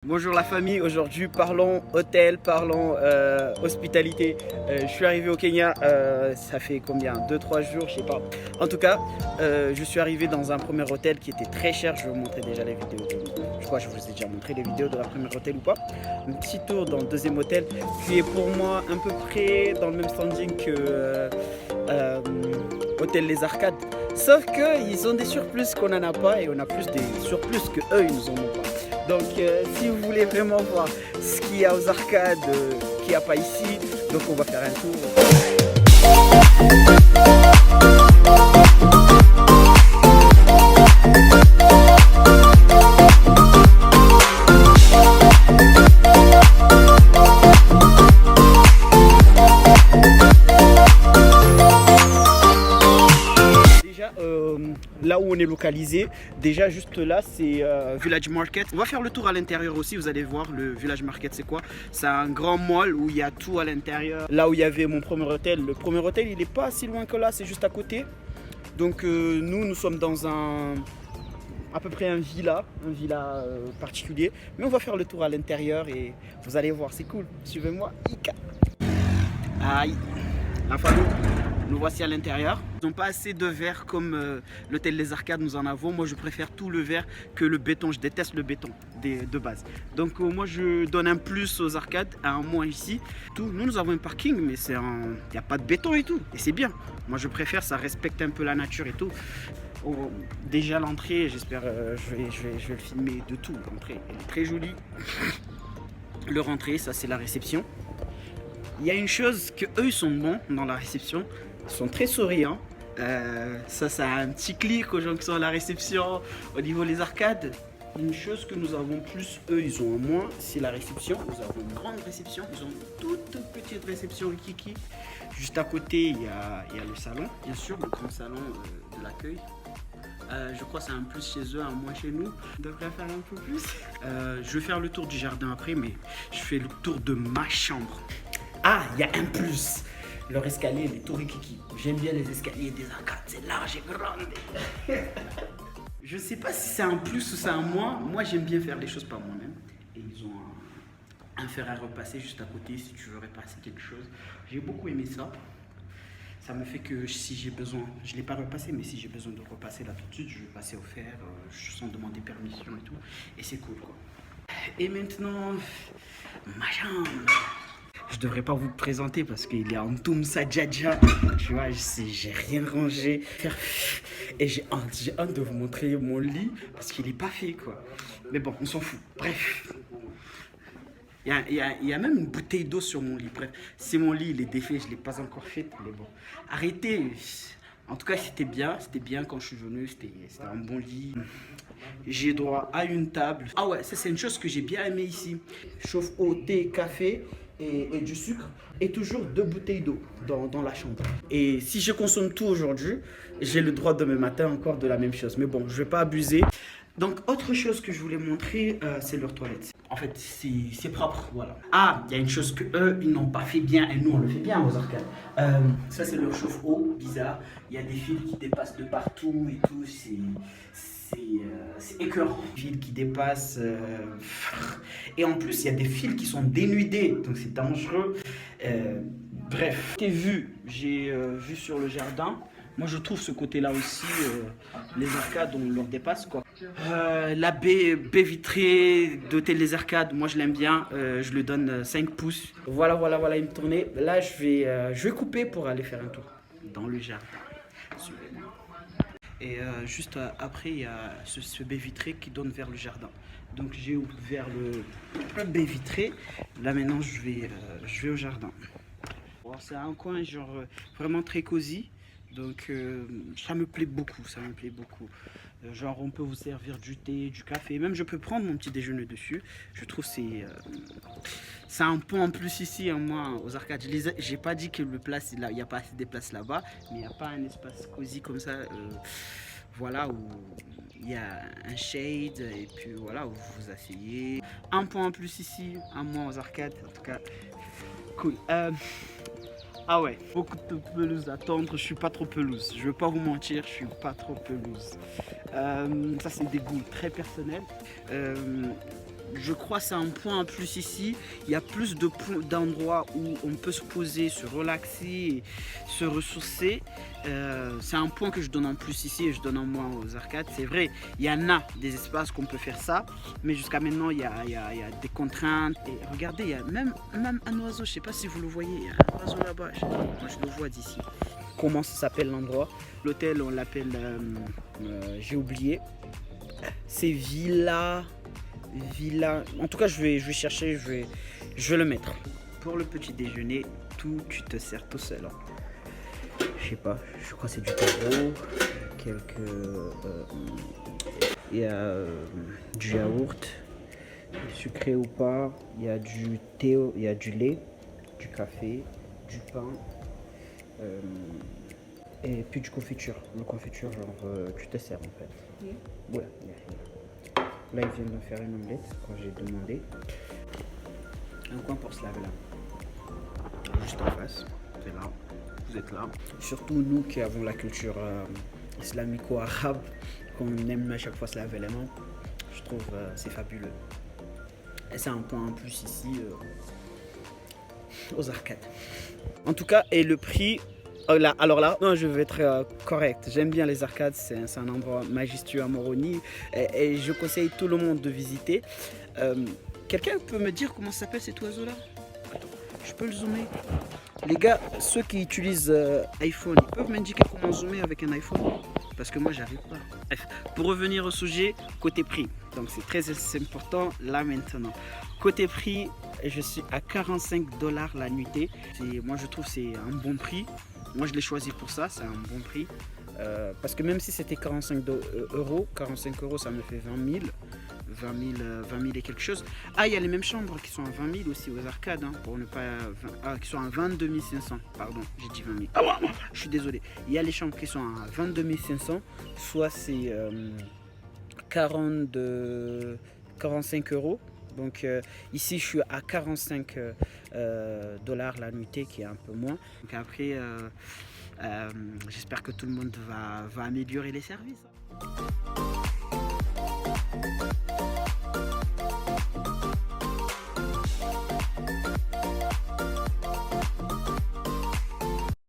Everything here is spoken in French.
Bonjour la famille, aujourd'hui parlons hôtel, parlons hospitalité. Je suis arrivé au Kenya, ça fait combien? 2-3 jours, je sais pas. En tout cas, je suis arrivé dans un premier hôtel qui était très cher. Je vais vous montrer déjà les vidéos. Je crois que je vous ai déjà montré les vidéos de la première hôtel ou pas. Un petit tour dans le deuxième hôtel qui est pour moi à peu près dans le même standing que Hôtel Les Arcades. Sauf qu'ils ont des surplus qu'on n'en a pas et on a plus des surplus que eux ils nous en ont pas. Donc si vous voulez vraiment voir ce qu'il y a aux arcades, qu'il n'y a pas ici, donc on va faire un tour. Là où on est localisé, déjà juste là c'est Village Market. On va faire le tour à l'intérieur aussi, vous allez voir le Village Market c'est quoi. C'est un grand mall où il y a tout à l'intérieur. Là où il y avait mon premier hôtel, le premier hôtel il n'est pas si loin que là, c'est juste à côté. Donc nous sommes dans à peu près un villa particulier. Mais on va faire le tour à l'intérieur et vous allez voir, c'est cool. Suivez-moi. Aïe, la famille. Nous voici à l'intérieur. Ils n'ont pas assez de verre comme l'hôtel Les Arcades, nous en avons. Moi, je préfère tout le verre que le béton. Je déteste le béton de base. Donc, moi, je donne un plus aux arcades, un moins ici. Nous avons un parking, mais il n'y a pas de béton et tout. Et c'est bien. Moi, je préfère, ça respecte un peu la nature et tout. Oh, déjà, l'entrée, j'espère, je vais le filmer de tout. L'entrée, elle est très jolie. Leur entrée, ça, c'est la réception. Il y a une chose que eux, ils sont bons dans la réception. Ils sont très souriants. Ça a un petit clic aux gens qui sont à la réception. Au niveau des arcades, une chose que nous avons plus, eux ils ont en moins, c'est la réception. Nous avons une grande réception, ils ont une toute petite réception Kiki. Juste à côté, il y a le salon, bien sûr, le grand salon de l'accueil. Je crois que c'est un plus chez eux, un moins chez nous. On devrait faire un peu plus. Je vais faire le tour du jardin après, mais je fais le tour de ma chambre. Ah, il y a un plus. Leur escalier, les Torikiki. J'aime bien les escaliers des arcades, c'est large et grand. Je sais pas si c'est un plus ou c'est un moins. Moi, j'aime bien faire les choses par moi-même. Et ils ont un fer à repasser juste à côté si tu veux repasser quelque chose. J'ai beaucoup aimé ça. Ça me fait que si j'ai besoin, je ne l'ai pas repassé, mais si j'ai besoin de repasser là tout de suite, je vais passer au fer sans demander permission et tout. Et c'est cool quoi. Et maintenant, ma chambre. Je devrais pas vous le présenter parce qu'il est en Toum Sajadja. Tu vois, j'ai rien rangé. Et j'ai hâte de vous montrer mon lit parce qu'il est pas fait quoi. Mais bon, on s'en fout. Bref. Il y a même une bouteille d'eau sur mon lit. Bref, c'est mon lit, il est défait, je ne l'ai pas encore fait. Mais bon, arrêtez. En tout cas, c'était bien quand je suis venu. C'était un bon lit. J'ai droit à une table. Ah ouais, ça c'est une chose que j'ai bien aimé ici. Chauffe-eau, thé, café. Et du sucre et toujours 2 bouteilles d'eau dans la chambre. Et si je consomme tout aujourd'hui, j'ai le droit demain matin encore de la même chose. Mais bon, je vais pas abuser. Donc, autre chose que je voulais montrer, c'est leur toilette. En fait, c'est propre, voilà. Ah, il y a une chose que eux, ils n'ont pas fait bien et nous, on le fait bien aux arcades. Ça, c'est leur chauffe-eau, bizarre. Il y a des fils qui dépassent de partout et tout. C'est écœurant. Des fils qui dépassent. Et en plus, il y a des fils qui sont dénudés. Donc, c'est dangereux. Bref. J'ai vu sur le jardin. Moi, je trouve ce côté-là aussi, les arcades, on leur dépasse, quoi. La baie vitrée d'Hôtel Les Arcades, moi, je l'aime bien. Je lui donne 5 pouces. Voilà, il me tournait. Là, je vais couper pour aller faire un tour dans le jardin. Et juste après, il y a ce baie vitré qui donne vers le jardin. Donc, j'ai ouvert le baie vitré. Là, maintenant, je vais au jardin. Bon, c'est un coin, genre, vraiment très cosy. Donc ça me plaît beaucoup, genre on peut vous servir du thé, du café, même je peux prendre mon petit déjeuner dessus. Je trouve que c'est un point en plus ici, hein, moi aux arcades. J'ai pas dit que le place, il n'y a pas assez de place là-bas, mais il n'y a pas un espace cosy comme ça, voilà, où il y a un shade et puis voilà, où vous vous asseyez. Un point en plus ici, à moi aux arcades, en tout cas, cool. Ah ouais, beaucoup de pelouse à tendre, je suis pas trop pelouse. Je veux pas vous mentir, je suis pas trop pelouse. Ça c'est des goûts très personnels. je crois que c'est un point en plus ici. Il y a plus d'endroits où on peut se poser, se relaxer, et se ressourcer. C'est un point que je donne en plus ici et je donne en moins aux arcades. C'est vrai, il y en a des espaces qu'on peut faire ça, mais jusqu'à maintenant il y a des contraintes. Et regardez, il y a même un oiseau, je ne sais pas si vous le voyez, il y a un oiseau là-bas, moi je le vois d'ici. Comment ça s'appelle l'endroit? L'hôtel on l'appelle, j'ai oublié, c'est Villa, en tout cas je vais chercher, je vais le mettre. Pour le petit déjeuner, tout tu te sers tout seul. Je sais pas, je crois que c'est du taro, il y a du yaourt, sucré ou pas, il y a du thé, il y a du lait, du café, du pain, et puis du confiture. Le confiture, genre, tu te sers en fait. Ouais. Là, ils viennent de faire une omelette quand j'ai demandé. Un coin pour se laver là. Juste en face, c'est là. Vous êtes là. Surtout nous qui avons la culture islamico-arabe, qu'on aime à chaque fois se laver les mains. Je trouve c'est fabuleux. Et c'est un point en plus ici aux arcades. En tout cas, et le prix. Alors là, non, je vais être correct. J'aime bien les arcades, c'est un endroit majestueux à Moroni et je conseille tout le monde de visiter. Quelqu'un peut me dire comment s'appelle cet oiseau-là? Attends, je peux le zoomer. Les gars, ceux qui utilisent iPhone, ils peuvent m'indiquer comment zoomer avec un iPhone? Parce que moi, j'arrive pas. Bref, pour revenir au sujet, côté prix. Donc c'est très important là maintenant. Côté prix, je suis à 45 $ la nuitée. Moi, je trouve que c'est un bon prix. Moi je l'ai choisi pour ça, c'est un bon prix. Parce que même si c'était 45 €, 45 € ça me fait 20 000 et quelque chose. Ah, il y a les mêmes chambres qui sont à 20 000 aussi aux arcades, hein, pour ne pas. Qui sont à 22 500, pardon, j'ai dit 20 000. Ah ouais, je suis désolé. Il y a les chambres qui sont à 22 500, soit c'est 45 €. Donc ici je suis à 45 $ la nuitée, qui est un peu moins. Donc après j'espère que tout le monde va améliorer les services.